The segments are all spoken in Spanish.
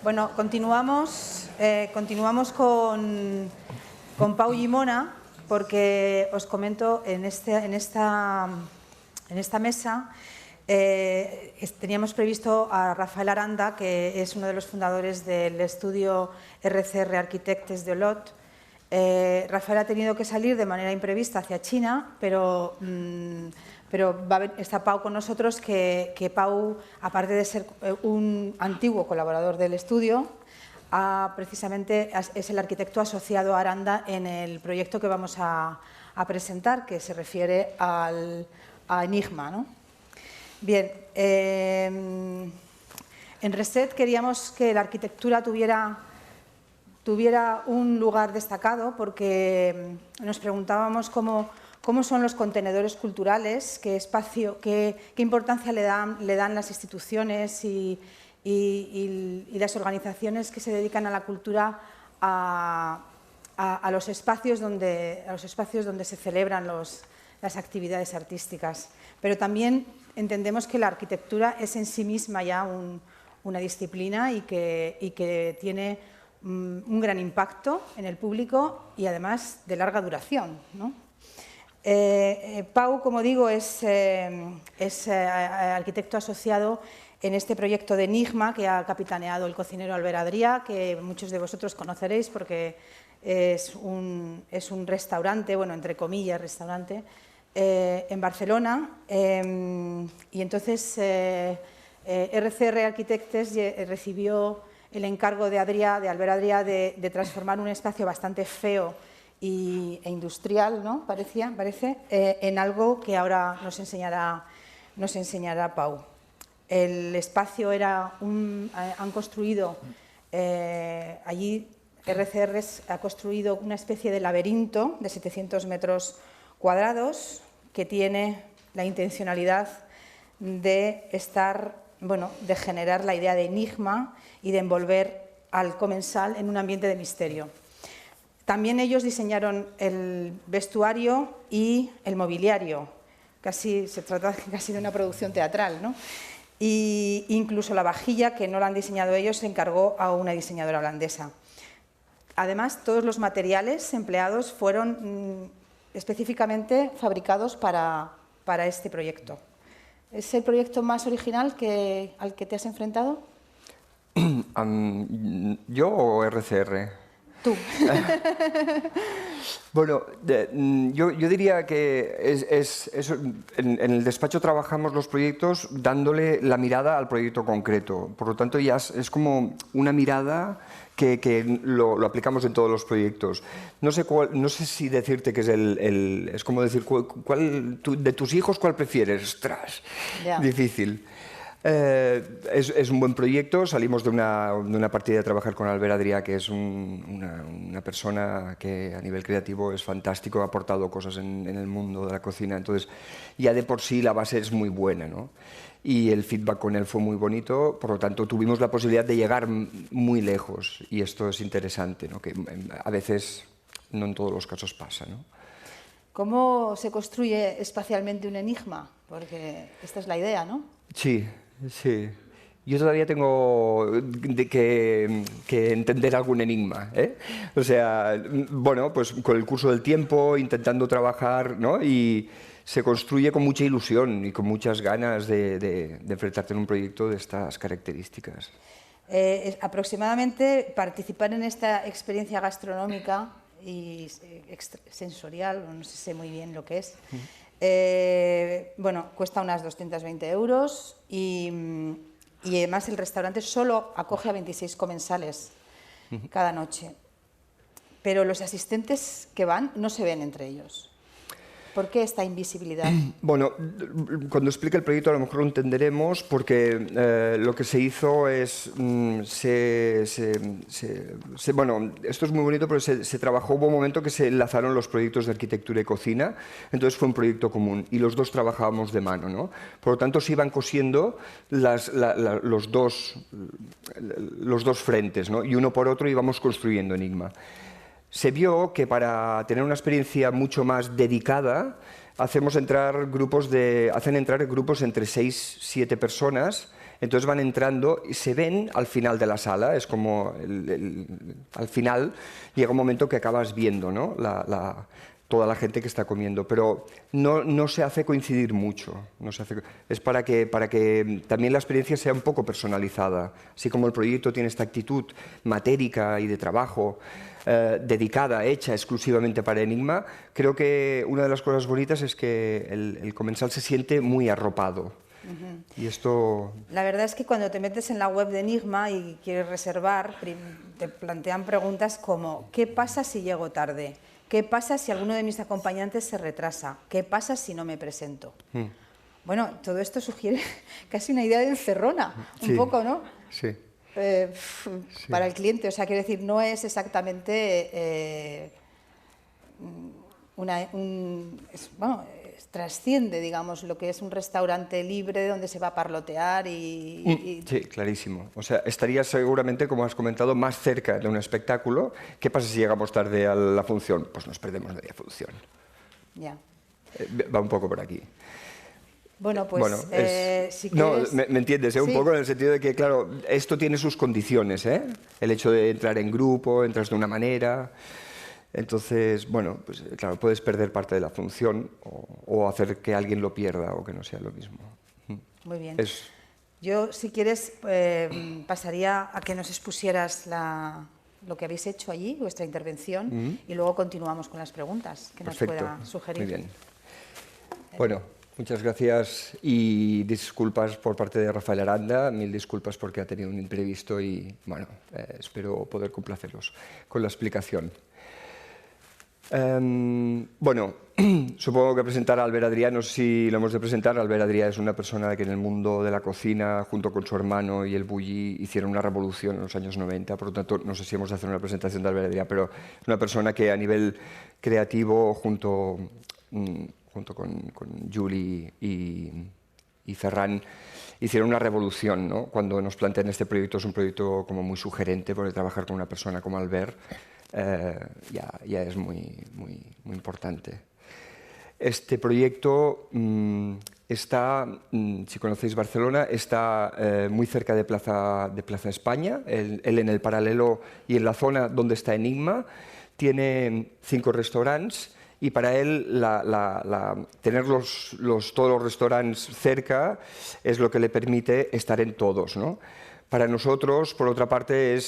Bueno, continuamos con Pau Llimona, porque os comento, en esta mesa teníamos previsto a Rafael Aranda, que es uno de los fundadores del estudio RCR Architectes de Olot. Rafael ha tenido que salir de manera imprevista hacia China, pero está Pau con nosotros, que Pau, aparte de ser un antiguo colaborador del estudio, precisamente es el arquitecto asociado a Aranda en el proyecto que vamos a presentar, que se refiere a Enigma, ¿no? Bien, en Reset queríamos que la arquitectura tuviera un lugar destacado, porque nos preguntábamos cómo son los contenedores culturales, qué importancia le dan las instituciones y las organizaciones que se dedican a la cultura a los espacios donde se celebran las actividades artísticas. Pero también entendemos que la arquitectura es en sí misma ya una disciplina y que tiene un gran impacto en el público y además de larga duración, ¿no? Pau, como digo, es arquitecto asociado en este proyecto de Enigma que ha capitaneado el cocinero Albert Adrià, que muchos de vosotros conoceréis porque es un restaurante, bueno, entre comillas, restaurante, en Barcelona. Y entonces RCR Architectes recibió el encargo de Albert Adrià de transformar un espacio bastante feo e industrial, ¿no? Parece, en algo que ahora nos enseñará Pau. El espacio han construido, allí RCR ha construido una especie de laberinto de 700 metros cuadrados que tiene la intencionalidad de de generar la idea de enigma y de envolver al comensal en un ambiente de misterio. También ellos diseñaron el vestuario y el mobiliario. Se trata casi de una producción teatral, ¿no? Y incluso la vajilla, que no la han diseñado ellos, se encargó a una diseñadora holandesa. Además, todos los materiales empleados fueron específicamente fabricados para este proyecto. ¿Es el proyecto más original al que te has enfrentado? ¿Yo o RCR? Tú. Bueno, yo diría que en el despacho trabajamos los proyectos dándole la mirada al proyecto concreto. Por lo tanto, ya es como una mirada que lo aplicamos en todos los proyectos. No sé si decirte que es como decir, de tus hijos, ¿cuál prefieres? ¡Ostras! Yeah. Difícil. Es un buen proyecto. Salimos de una partida de trabajar con Albert Adrià, que es una persona que a nivel creativo es fantástico, ha aportado cosas en el mundo de la cocina. Entonces, ya de por sí la base es muy buena, ¿no? Y el feedback con él fue muy bonito, por lo tanto tuvimos la posibilidad de llegar muy lejos, y esto es interesante, ¿no? Que a veces no en todos los casos pasa, ¿no? ¿Cómo se construye espacialmente un enigma? Porque esta es la idea, ¿no? Sí. Yo todavía tengo que entender algún enigma, ¿eh? O sea, bueno, pues con el curso del tiempo, intentando trabajar, ¿no? Y se construye con mucha ilusión y con muchas ganas de enfrentarte en un proyecto de estas características. Aproximadamente participar en esta experiencia gastronómica y sensorial, no sé muy bien lo que es, bueno, cuesta unas 220 euros y además el restaurante solo acoge a 26 comensales cada noche. Pero los asistentes que van no se ven entre ellos. ¿Por qué esta invisibilidad? Bueno, cuando explique el proyecto a lo mejor lo entenderemos, porque lo que se hizo es, bueno, esto es muy bonito, pero se trabajó, hubo un momento que se enlazaron los proyectos de arquitectura y cocina, entonces fue un proyecto común y los dos trabajábamos de mano, ¿no? Por lo tanto, se iban cosiendo los dos frentes, ¿no? Y uno por otro íbamos construyendo Enigma. Se vio que para tener una experiencia mucho más dedicada, hacen entrar grupos entre 6 y 7 personas Entonces van entrando y se ven al final de la sala, es como al final llega un momento que acabas viendo, ¿no? Toda la gente que está comiendo, pero no se hace coincidir mucho. Es para que también la experiencia sea un poco personalizada. Así como el proyecto tiene esta actitud matérica y de trabajo, dedicada, hecha exclusivamente para Enigma, creo que una de las cosas bonitas es que el comensal se siente muy arropado. Y esto... La verdad es que cuando te metes en la web de Enigma y quieres reservar, te plantean preguntas como ¿qué pasa si llego tarde? ¿Qué pasa si alguno de mis acompañantes se retrasa? ¿Qué pasa si no me presento? Bueno, todo esto sugiere casi una idea de encerrona, un poco, ¿no? Sí. Para el cliente, o sea, quiero decir, no es exactamente trasciende, digamos, lo que es un restaurante libre donde se va a parlotear y... Sí, clarísimo. O sea, estaría seguramente, como has comentado, más cerca de un espectáculo. ¿Qué pasa si llegamos tarde a la función? Pues nos perdemos media función. Ya. Va un poco por aquí. Bueno, pues si quieres... No, me entiendes, ¿eh? Sí. Un poco en el sentido de que, claro, esto tiene sus condiciones, ¿eh? El hecho de entrar en grupo, entras de una manera... Entonces, bueno, pues claro, puedes perder parte de la función o hacer que alguien lo pierda o que no sea lo mismo. Muy bien. Yo, si quieres, pasaría a que nos expusieras lo que habéis hecho allí, vuestra intervención, y luego continuamos con las preguntas que nos pueda sugerir. Muy bien. Bueno, muchas gracias y disculpas por parte de Rafael Aranda, mil disculpas porque ha tenido un imprevisto y, bueno, espero poder complacerlos con la explicación. Bueno, supongo que presentar a Albert Adrià, no sé si lo hemos de presentar. Albert Adrià es una persona que en el mundo de la cocina, junto con su hermano y el Bulli, hicieron una revolución en los años 90, por lo tanto, no sé si hemos de hacer una presentación de Albert Adrià, pero es una persona que a nivel creativo, junto con Julie y Ferran, hicieron una revolución, ¿no? Cuando nos plantean este proyecto, es un proyecto como muy sugerente, porque trabajar con una persona como Albert ya es muy importante. Este proyecto está, si conocéis Barcelona, está muy cerca de Plaza España. Él en el paralelo y en la zona donde está Enigma tiene 5 restaurantes y para él tener todos los restaurantes cerca es lo que le permite estar en todos, ¿no? Para nosotros, por otra parte,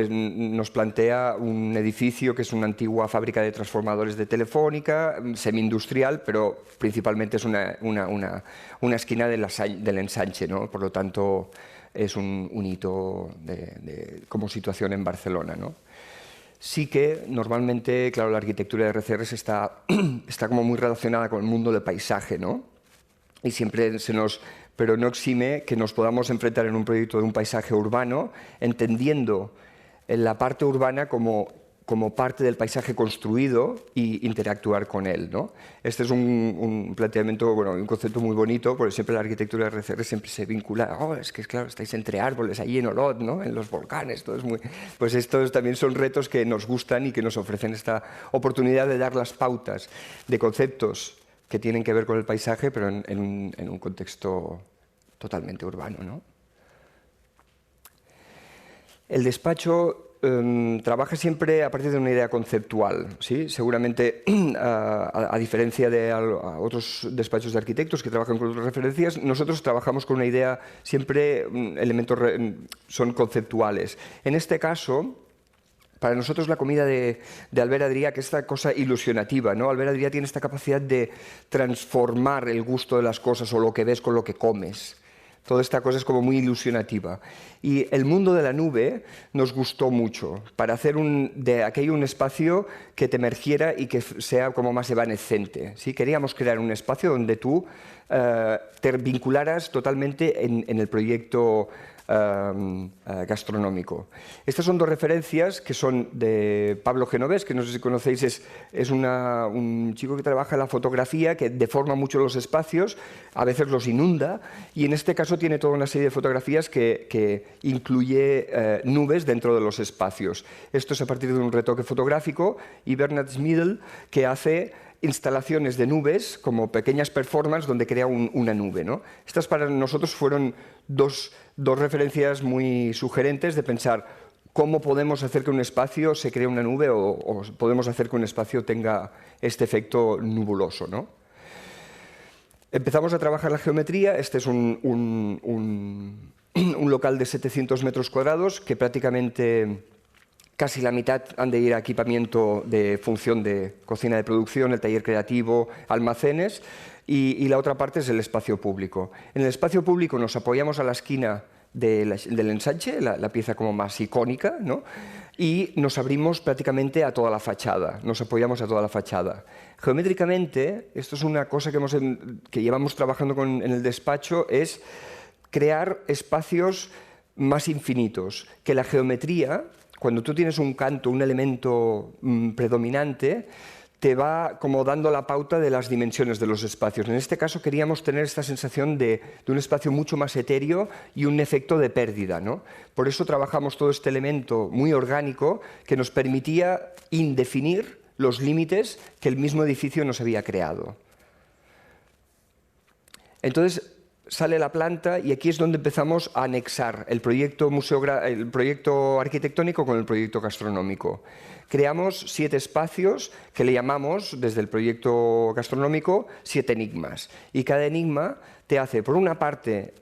nos plantea un edificio que es una antigua fábrica de transformadores de Telefónica, semi-industrial, pero principalmente es una esquina del ensanche, ¿no? Por lo tanto, es un hito como situación en Barcelona, ¿no? Sí que normalmente, claro, la arquitectura de RCRs está como muy relacionada con el mundo del paisaje, ¿no? Y siempre pero no exime que nos podamos enfrentar en un proyecto de un paisaje urbano, entendiendo la parte urbana como parte del paisaje construido e interactuar con él, ¿no? Este es un planteamiento, bueno, un concepto muy bonito, porque siempre la arquitectura de RCR siempre se vincula, es que claro, estáis entre árboles, allí en Olot, ¿no? En los volcanes, todo es muy... Pues estos también son retos que nos gustan y que nos ofrecen esta oportunidad de dar las pautas de conceptos que tienen que ver con el paisaje, pero en un contexto totalmente urbano, ¿no? El despacho trabaja siempre a partir de una idea conceptual, ¿sí? Seguramente, a diferencia de otros despachos de arquitectos que trabajan con otras referencias, nosotros trabajamos con una idea, siempre elementos son conceptuales. En este caso, para nosotros la comida de Albert Adrià, que es esta cosa ilusionativa, ¿no? Albert Adrià tiene esta capacidad de transformar el gusto de las cosas o lo que ves con lo que comes. Toda esta cosa es como muy ilusionativa. Y el mundo de la nube nos gustó mucho para hacer de aquello un espacio que te emergiera y que sea como más evanescente, ¿sí? Queríamos crear un espacio donde tú te vincularas totalmente en el proyecto gastronómico. Estas son 2 referencias que son de Pablo Genovés, que no sé si conocéis, es un chico que trabaja en la fotografía, que deforma mucho los espacios, a veces los inunda, y en este caso tiene toda una serie de fotografías que incluye nubes dentro de los espacios. Esto es a partir de un retoque fotográfico, y Bernard Schmidl, que hace instalaciones de nubes, como pequeñas performances donde crea una nube, ¿no? Estas para nosotros fueron dos referencias muy sugerentes de pensar cómo podemos hacer que un espacio se cree una nube o podemos hacer que un espacio tenga este efecto nubuloso, ¿no? Empezamos a trabajar la geometría. Este es un local de 700 metros cuadrados que prácticamente casi la mitad han de ir a equipamiento de función de cocina de producción, el taller creativo, almacenes, y la otra parte es el espacio público. En el espacio público nos apoyamos a la esquina del ensanche, la pieza como más icónica, ¿no? Y nos abrimos prácticamente a toda la fachada, nos apoyamos a toda la fachada. Geométricamente, esto es una cosa que llevamos trabajando en el despacho, es crear espacios más infinitos, que la geometría, cuando tú tienes un canto, un elemento predominante, te va como dando la pauta de las dimensiones de los espacios. En este caso queríamos tener esta sensación de un espacio mucho más etéreo y un efecto de pérdida, ¿no? Por eso trabajamos todo este elemento muy orgánico que nos permitía indefinir los límites que el mismo edificio nos había creado. Entonces sale la planta y aquí es donde empezamos a anexar el proyecto arquitectónico con el proyecto gastronómico. Creamos 7 espacios que le llamamos, desde el proyecto gastronómico, 7 enigmas. Y cada enigma te hace, por una parte,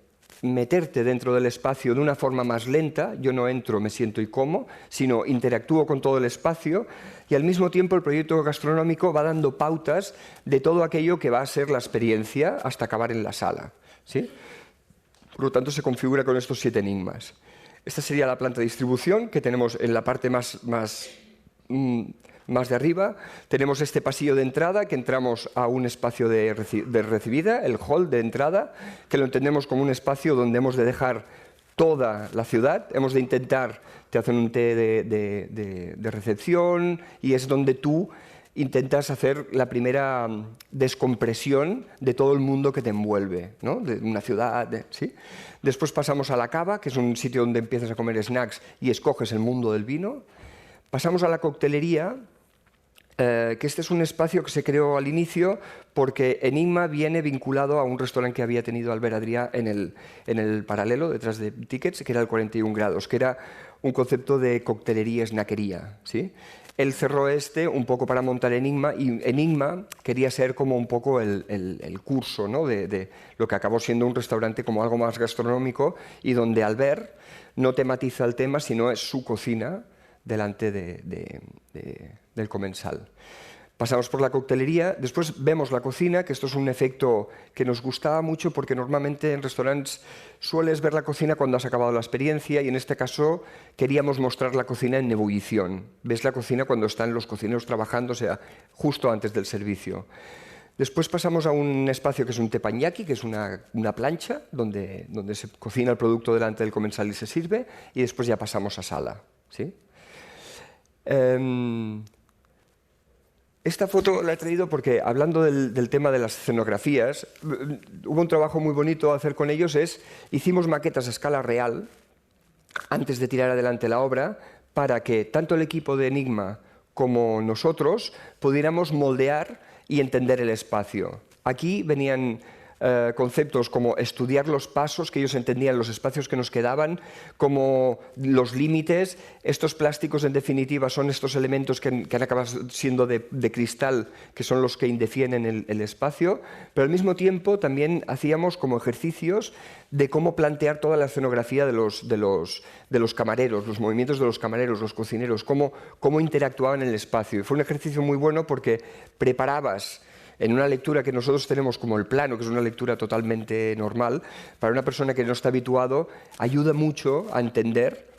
meterte dentro del espacio de una forma más lenta. Yo no entro, me siento y como, sino interactúo con todo el espacio, y al mismo tiempo el proyecto gastronómico va dando pautas de todo aquello que va a ser la experiencia hasta acabar en la sala, ¿sí? Por lo tanto, se configura con estos 7 enigmas. Esta sería la planta de distribución que tenemos en la parte más de arriba. Tenemos este pasillo de entrada, que entramos a un espacio de recibida, el hall de entrada, que lo entendemos como un espacio donde hemos de dejar toda la ciudad, hemos de intentar, te hacen un té de recepción, y es donde tú intentas hacer la primera descompresión de todo el mundo que te envuelve, ¿no? De una ciudad, ¿sí? Después pasamos a la cava, que es un sitio donde empiezas a comer snacks y escoges el mundo del vino. Pasamos a la coctelería, que este es un espacio que se creó al inicio porque Enigma viene vinculado a un restaurante que había tenido Albert Adrià en el paralelo, detrás de Tickets, que era el 41 grados, que era un concepto de coctelería, snackería, ¿sí? Él cerró un poco para montar Enigma, y Enigma quería ser como un poco el curso, ¿no? de lo que acabó siendo un restaurante como algo más gastronómico, y donde Albert no tematiza el tema, sino es su cocina delante del comensal. Pasamos por la coctelería, después vemos la cocina, que esto es un efecto que nos gustaba mucho porque normalmente en restaurantes sueles ver la cocina cuando has acabado la experiencia, y en este caso queríamos mostrar la cocina en ebullición. Ves la cocina cuando están los cocineros trabajando, o sea, justo antes del servicio. Después pasamos a un espacio que es un teppanyaki, que es una plancha donde se cocina el producto delante del comensal y se sirve, y después ya pasamos a sala, ¿sí? Esta foto la he traído porque, hablando del tema de las escenografías, hubo un trabajo muy bonito a hacer con ellos. Hicimos maquetas a escala real antes de tirar adelante la obra, para que tanto el equipo de Enigma como nosotros pudiéramos moldear y entender el espacio. Aquí venían conceptos como estudiar los pasos, que ellos entendían los espacios que nos quedaban, como los límites. Estos plásticos, en definitiva, son estos elementos que han acabado siendo de cristal, que son los que indefinen el espacio, pero al mismo tiempo también hacíamos como ejercicios de cómo plantear toda la escenografía de los camareros, los movimientos de los camareros, los cocineros, cómo interactuaban en el espacio. Y fue un ejercicio muy bueno porque preparabas, en una lectura que nosotros tenemos como el plano, que es una lectura totalmente normal, para una persona que no está habituado, ayuda mucho a entender,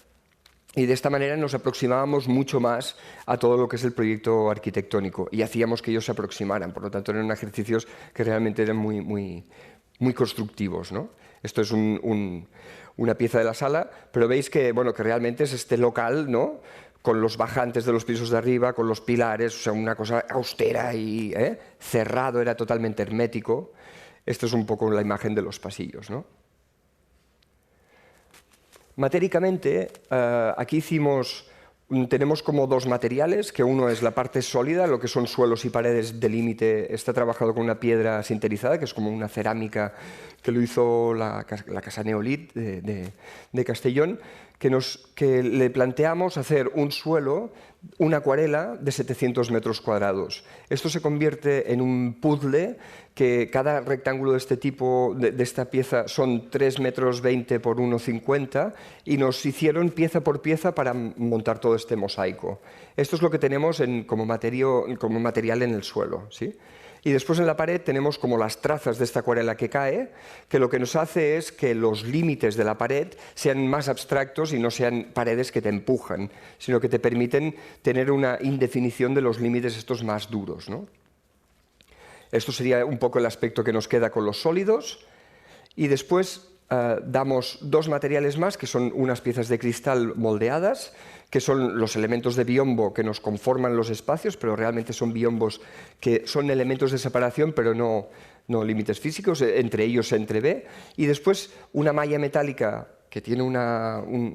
y de esta manera nos aproximábamos mucho más a todo lo que es el proyecto arquitectónico, y hacíamos que ellos se aproximaran. Por lo tanto, eran ejercicios que realmente eran muy constructivos, ¿no? Esto es una pieza de la sala, pero veis que, bueno, que realmente es este local, ¿no?, con los bajantes de los pisos de arriba, con los pilares, o sea, una cosa austera y cerrado, era totalmente hermético. Esto es un poco la imagen de los pasillos, ¿no? Matéricamente, aquí hicimos tenemos como dos materiales, que uno es la parte sólida, lo que son suelos y paredes de límite, está trabajado con una piedra sinterizada, que es como una cerámica que lo hizo la Casa Neolit de Castellón, que le planteamos hacer un suelo, una acuarela de 700 metros cuadrados. Esto se convierte en un puzzle que cada rectángulo de este tipo, de esta pieza, son 3,20 metros por 1,50 y nos hicieron pieza por pieza para montar todo este mosaico. Esto es lo que tenemos como material en el suelo, ¿sí? Y después en la pared tenemos como las trazas de esta acuarela que cae, que lo que nos hace es que los límites de la pared sean más abstractos y no sean paredes que te empujan, sino que te permiten tener una indefinición de los límites estos más duros, ¿no? Esto sería un poco el aspecto que nos queda con los sólidos. Y después damos dos materiales más, que son unas piezas de cristal moldeadas, que son los elementos de biombo que nos conforman los espacios, pero realmente son biombos que son elementos de separación, pero no límites físicos, entre ellos se entrevé. Y después una malla metálica que tiene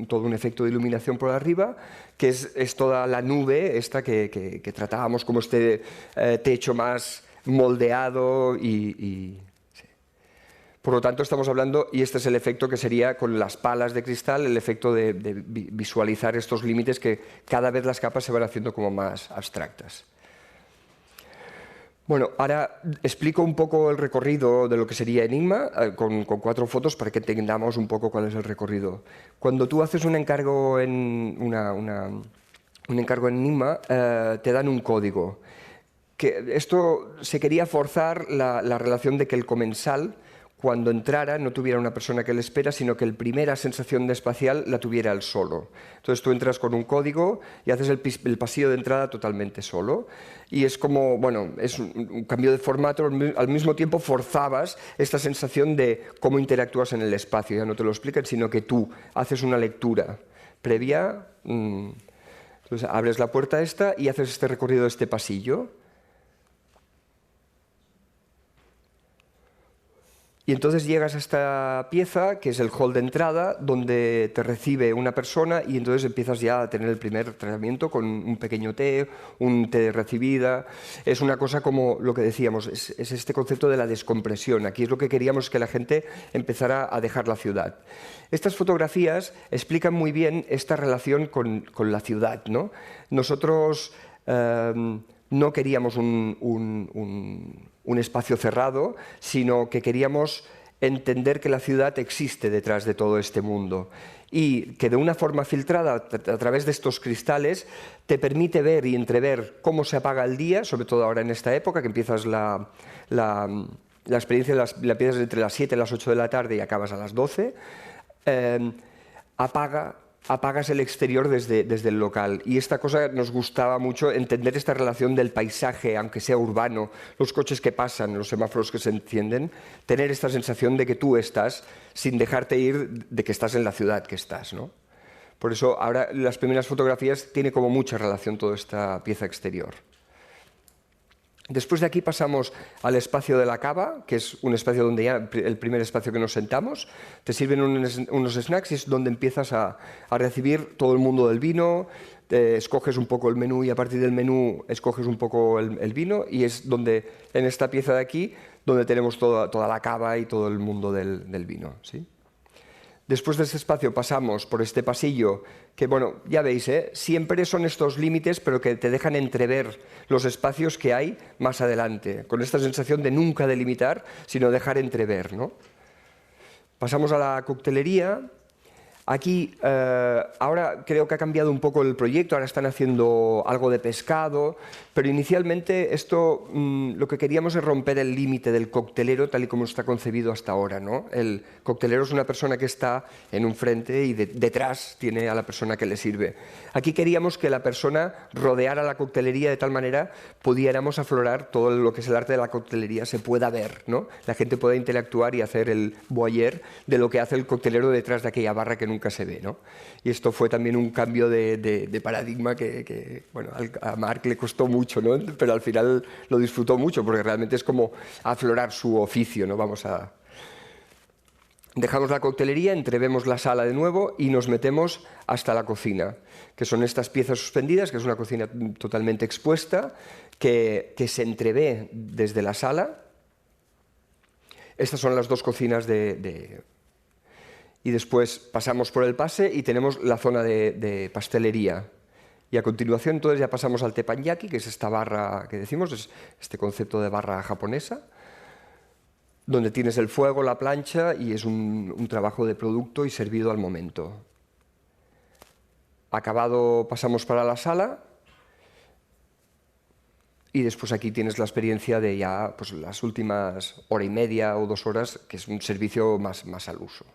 todo un efecto de iluminación por arriba, que es toda la nube esta que tratábamos como este techo más moldeado y sí. Por lo tanto, estamos hablando, y este es el efecto que sería con las palas de cristal, el efecto de visualizar estos límites que cada vez las capas se van haciendo como más abstractas. Bueno, ahora explico un poco el recorrido de lo que sería Enigma con 4 fotos para que entendamos un poco cuál es el recorrido. Cuando tú haces un encargo en un encargo en Enigma, te dan un código. Esto se quería forzar la relación de que el comensal, cuando entrara, no tuviera una persona que le espera, sino que la primera sensación de espacial la tuviera él solo. Entonces tú entras con un código y haces el pasillo de entrada totalmente solo. Y es como, bueno, es un cambio de formato, al mismo tiempo forzabas esta sensación de cómo interactúas en el espacio. Ya no te lo explican, sino que tú haces una lectura previa. Entonces abres la puerta esta y haces este recorrido de este pasillo. Y entonces llegas a esta pieza, que es el hall de entrada, donde te recibe una persona y entonces empiezas ya a tener el primer tratamiento con un pequeño té, un té de recibida. Es una cosa como lo que decíamos, es este concepto de la descompresión. Aquí es lo que queríamos, que la gente empezara a dejar la ciudad. Estas fotografías explican muy bien esta relación con la ciudad, ¿no? Nosotros no queríamos un espacio cerrado, sino que queríamos entender que la ciudad existe detrás de todo este mundo y que de una forma filtrada a través de estos cristales te permite ver y entrever cómo se apaga el día, sobre todo ahora en esta época que empiezas la experiencia, la empiezas entre las 7 y las 8 de la tarde y acabas a las 12, apagas el exterior desde el local. Y esta cosa nos gustaba mucho, entender esta relación del paisaje, aunque sea urbano, los coches que pasan, los semáforos que se encienden, tener esta sensación de que tú estás, sin dejarte ir de que estás en la ciudad que estás, ¿no? Por eso ahora las primeras fotografías tiene como mucha relación toda esta pieza exterior. Después de aquí pasamos al espacio de la cava, que es un espacio donde ya el primer espacio que nos sentamos, te sirven unos snacks y es donde empiezas a recibir todo el mundo del vino, escoges un poco el menú y a partir del menú escoges un poco el vino y es donde, en esta pieza de aquí, donde tenemos toda la cava y todo el mundo del vino, ¿sí? Después de este espacio pasamos por este pasillo que, bueno, ya veis, siempre son estos límites, pero que te dejan entrever los espacios que hay más adelante, con esta sensación de nunca delimitar, sino dejar entrever, ¿no? Pasamos a la coctelería. Aquí, ahora creo que ha cambiado un poco el proyecto, ahora están haciendo algo de pescado, pero inicialmente esto lo que queríamos es romper el límite del coctelero tal y como está concebido hasta ahora, ¿no? El coctelero es una persona que está en un frente y detrás tiene a la persona que le sirve. Aquí queríamos que la persona rodeara la coctelería de tal manera pudiéramos aflorar todo lo que es el arte de la coctelería, se pueda ver, ¿no? La gente pueda interactuar y hacer el voyeur de lo que hace el coctelero detrás de aquella barra que nunca se ve, ¿no? Y esto fue también un cambio de paradigma que bueno, a Marc le costó mucho, ¿no? Pero al final lo disfrutó mucho porque realmente es como aflorar su oficio, ¿no? Dejamos la coctelería, entrevemos la sala de nuevo y nos metemos hasta la cocina, que son estas piezas suspendidas, que es una cocina totalmente expuesta, que se entrevé desde la sala. Estas son las dos cocinas y después pasamos por el pase y tenemos la zona de pastelería. Y a continuación entonces ya pasamos al teppanyaki, que es esta barra que decimos, es este concepto de barra japonesa, donde tienes el fuego, la plancha y es un trabajo de producto y servido al momento. Acabado pasamos para la sala y después aquí tienes la experiencia de ya pues, las últimas hora y media o 2 horas, que es un servicio más al uso.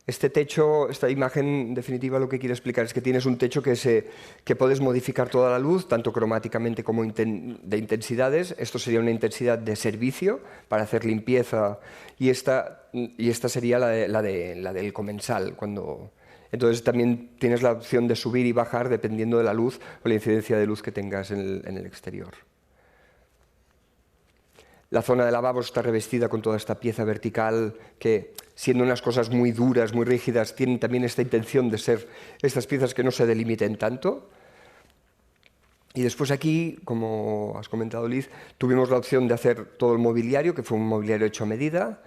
Este techo, esta imagen, en definitiva, lo que quiere explicar es que tienes un techo que puedes modificar toda la luz, tanto cromáticamente como de intensidades. Esto sería una intensidad de servicio para hacer limpieza y esta sería la del comensal. Entonces también tienes la opción de subir y bajar dependiendo de la luz o la incidencia de luz que tengas en el exterior. La zona de lavabos está revestida con toda esta pieza vertical que, siendo unas cosas muy duras, muy rígidas, tienen también esta intención de ser estas piezas que no se delimiten tanto. Y después aquí, como has comentado Liz, tuvimos la opción de hacer todo el mobiliario, que fue un mobiliario hecho a medida,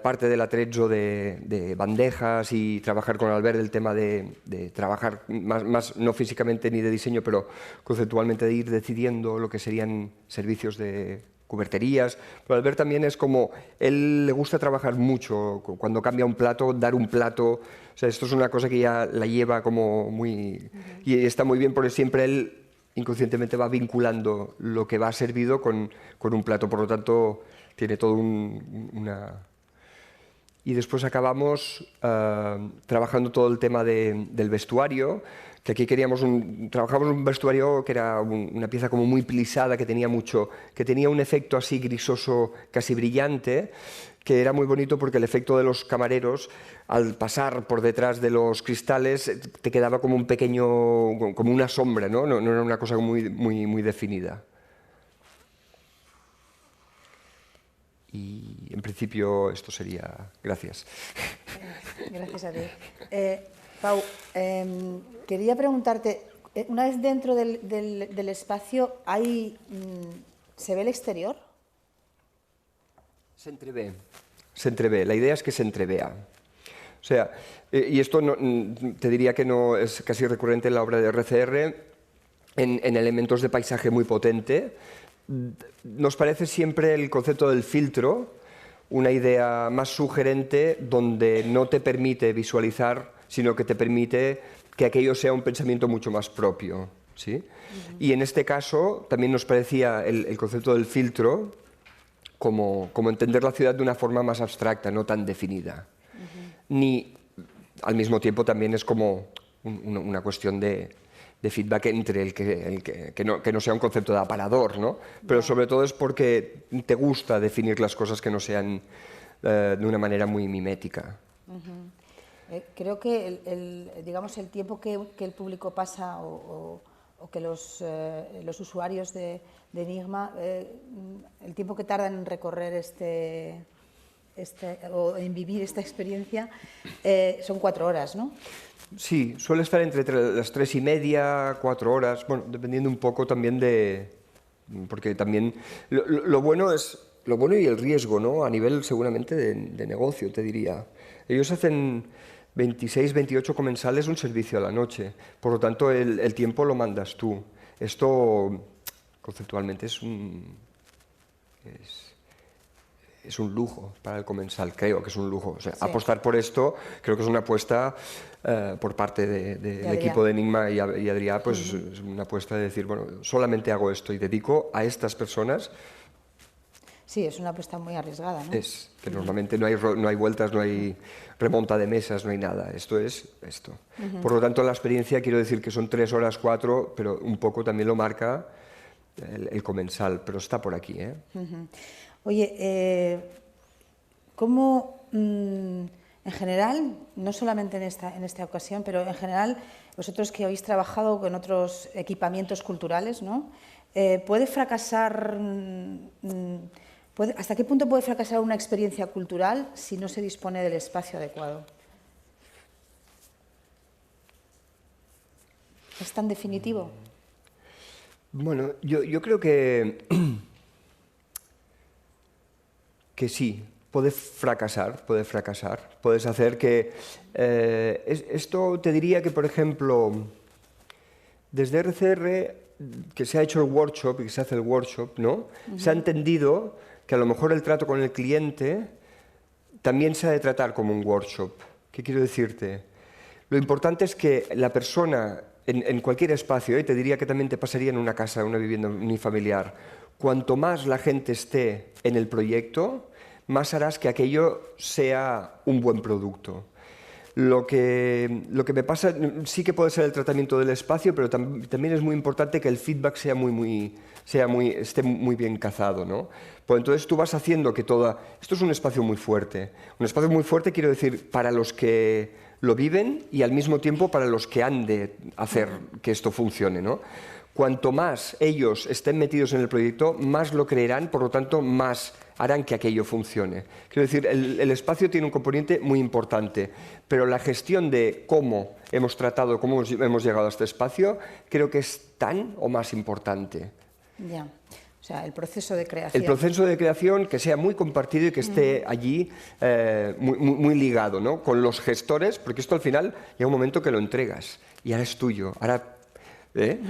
parte del atrezzo de bandejas y trabajar con Albert el tema de trabajar más no físicamente ni de diseño, pero conceptualmente de ir decidiendo lo que serían servicios de cuberterías. Pero Albert también es como, él le gusta trabajar mucho, cuando cambia un plato, dar un plato, o sea, esto es una cosa que ya la lleva como muy... Y está muy bien porque siempre él inconscientemente va vinculando lo que va servido con un plato, por lo tanto tiene todo una... Y después acabamos trabajando todo el tema del vestuario, que aquí trabajamos un vestuario que era una pieza como muy plisada, que tenía un efecto así grisoso, casi brillante, que era muy bonito porque el efecto de los camareros, al pasar por detrás de los cristales, te quedaba como un pequeño, como una sombra, ¿no? No era una cosa muy definida. Y en principio esto sería... Gracias. Gracias a ti. Pau, quería preguntarte, una vez dentro del espacio, ¿se ve el exterior? Se entrevé. La idea es que se entrevea. O sea, y esto te diría que no es casi recurrente en la obra de RCR, en elementos de paisaje muy potente. Nos parece siempre el concepto del filtro una idea más sugerente donde no te permite visualizar, sino que te permite que aquello sea un pensamiento mucho más propio, ¿sí? Y en este caso también nos parecía el concepto del filtro como entender la ciudad de una forma más abstracta, no tan definida. Ni al mismo tiempo también es como una cuestión de feedback entre el que no sea un concepto de aparador, ¿no? Pero sobre todo es porque te gusta definir las cosas que no sean de una manera muy mimética. Creo que digamos, el tiempo que el público pasa o que los usuarios de Enigma, el tiempo que tardan en recorrer o en vivir esta experiencia son 4 horas, ¿no? Sí, suele estar entre las 3:30, 4 horas, bueno, dependiendo un poco también porque también lo bueno y el riesgo, ¿no? A nivel seguramente de negocio, te diría. Ellos hacen 26, 28 comensales un servicio a la noche, por lo tanto el tiempo lo mandas tú. Esto conceptualmente es un lujo para el comensal, creo que es un lujo. O sea, sí. Apostar por esto creo que es una apuesta por parte del equipo de Enigma y Adrià, pues es una apuesta de decir, bueno, solamente hago esto y dedico a estas personas. Sí, es una apuesta muy arriesgada, ¿no? Es que normalmente no hay vueltas, no hay remonta de mesas, no hay nada. Esto es esto. Por lo tanto, la experiencia quiero decir que son 3 horas, 4, pero un poco también lo marca el comensal, pero está por aquí, ¿eh? Oye, ¿cómo, en En general, no solamente en esta ocasión, pero en general, vosotros que habéis trabajado con otros equipamientos culturales, ¿no? ¿Puede fracasar, hasta qué punto puede fracasar una experiencia cultural si no se dispone del espacio adecuado? ¿Es tan definitivo? Bueno, yo creo que sí, puede fracasar. Puedes hacer que... esto te diría que, por ejemplo, desde RCR, que se ha hecho el workshop y que se hace el workshop, ¿no? Se ha entendido que a lo mejor el trato con el cliente también se ha de tratar como un workshop. ¿Qué quiero decirte? Lo importante es que la persona, en cualquier espacio, te diría que también te pasaría en una casa, una vivienda unifamiliar, cuanto más la gente esté en el proyecto, más harás que aquello sea un buen producto. Lo que me pasa, sí que puede ser el tratamiento del espacio, pero también es muy importante que el feedback esté muy bien cazado, ¿no? Pues entonces tú vas haciendo que esto es un espacio muy fuerte. Un espacio muy fuerte, quiero decir, para los que lo viven y al mismo tiempo para los que han de hacer que esto funcione, ¿no? Cuanto más ellos estén metidos en el proyecto, más lo creerán, por lo tanto, más harán que aquello funcione. Quiero decir, el espacio tiene un componente muy importante, pero la gestión de cómo hemos tratado, cómo hemos llegado a este espacio, creo que es tan o más importante. Ya, o sea, el proceso de creación. El proceso de creación que sea muy compartido y que esté allí muy ligado, ¿no? Con los gestores, porque esto al final llega un momento que lo entregas y ahora es tuyo, ahora...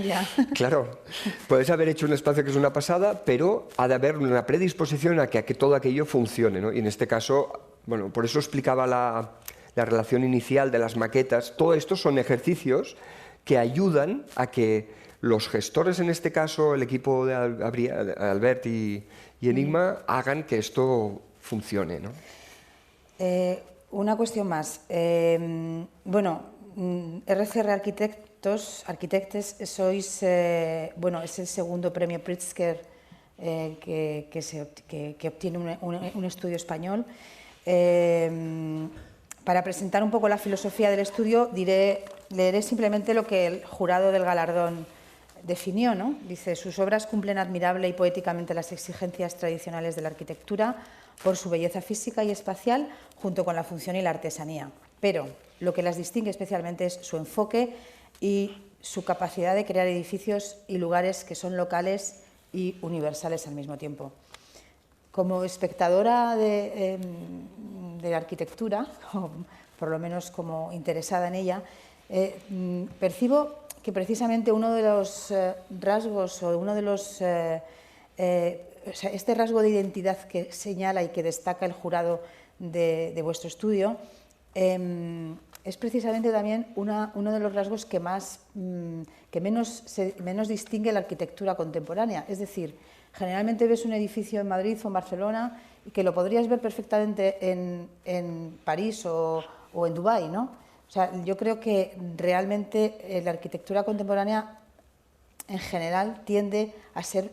Ya. Claro, puedes haber hecho un espacio que es una pasada, pero ha de haber una predisposición a que todo aquello funcione, ¿no? Y en este caso, bueno, por eso explicaba la relación inicial de las maquetas. Todo esto son ejercicios que ayudan a que los gestores, en este caso el equipo de Albert y Enigma, hagan que esto funcione, ¿no? Una cuestión más. Bueno, RCR Arquitectes sois, bueno, es el segundo premio Pritzker que obtiene un estudio español. Para presentar un poco la filosofía del estudio, leeré simplemente lo que el jurado del galardón definió, ¿no? Dice: sus obras cumplen admirable y poéticamente las exigencias tradicionales de la arquitectura por su belleza física y espacial, junto con la función y la artesanía. Pero lo que las distingue especialmente es su enfoque y su capacidad de crear edificios y lugares que son locales y universales al mismo tiempo. Como espectadora de arquitectura, o por lo menos como interesada en ella, percibo que precisamente uno de los rasgos o uno de los... o sea, este rasgo de identidad que señala y que destaca el jurado de vuestro estudio es precisamente también uno de los rasgos que menos distingue la arquitectura contemporánea. Es decir, generalmente ves un edificio en Madrid o en Barcelona y que lo podrías ver perfectamente en París o en Dubái, ¿no? O sea, yo creo que realmente la arquitectura contemporánea en general tiende a ser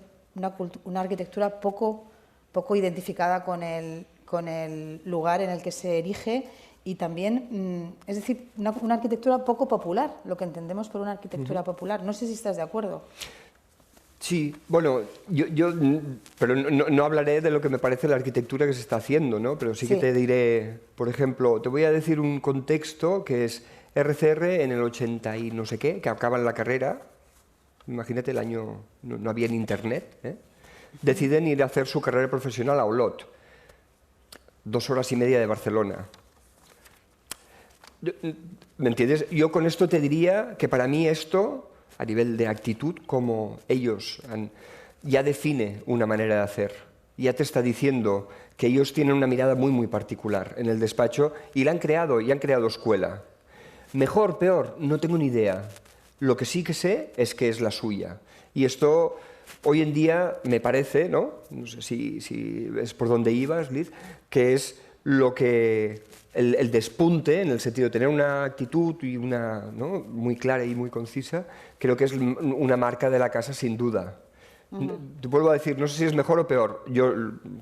una arquitectura poco identificada con el lugar en el que se erige. Y también, es decir, una arquitectura poco popular, lo que entendemos por una arquitectura popular. No sé si estás de acuerdo. Sí, bueno, pero no hablaré de lo que me parece la arquitectura que se está haciendo, ¿no? Pero sí que te diré, por ejemplo, te voy a decir un contexto que es RCR en el 80 y no sé qué, que acaban la carrera, imagínate el año, no había ni internet, deciden ir a hacer su carrera profesional a Olot, 2 horas y media de Barcelona. ¿Me entiendes? Yo con esto te diría que para mí esto, a nivel de actitud, como ellos ya define una manera de hacer. Ya te está diciendo que ellos tienen una mirada muy particular en el despacho y la han creado, y han creado escuela. Mejor, peor, no tengo ni idea. Lo que sí que sé es que es la suya. Y esto hoy en día me parece, ¿no? No sé si es por donde ibas, Liz, que es lo que... El despunte, en el sentido de tener una actitud y ¿no? muy clara y muy concisa, creo que es una marca de la casa sin duda. Te vuelvo a decir, no sé si es mejor o peor. Yo,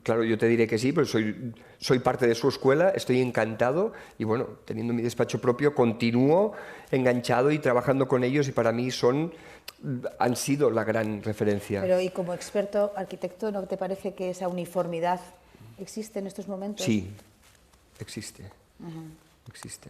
claro, yo te diré que sí, pero soy parte de su escuela, estoy encantado y bueno, teniendo mi despacho propio, continúo enganchado y trabajando con ellos y para mí han sido la gran referencia. Pero y como experto arquitecto, ¿no te parece que esa uniformidad existe en estos momentos? Sí, existe. Existe.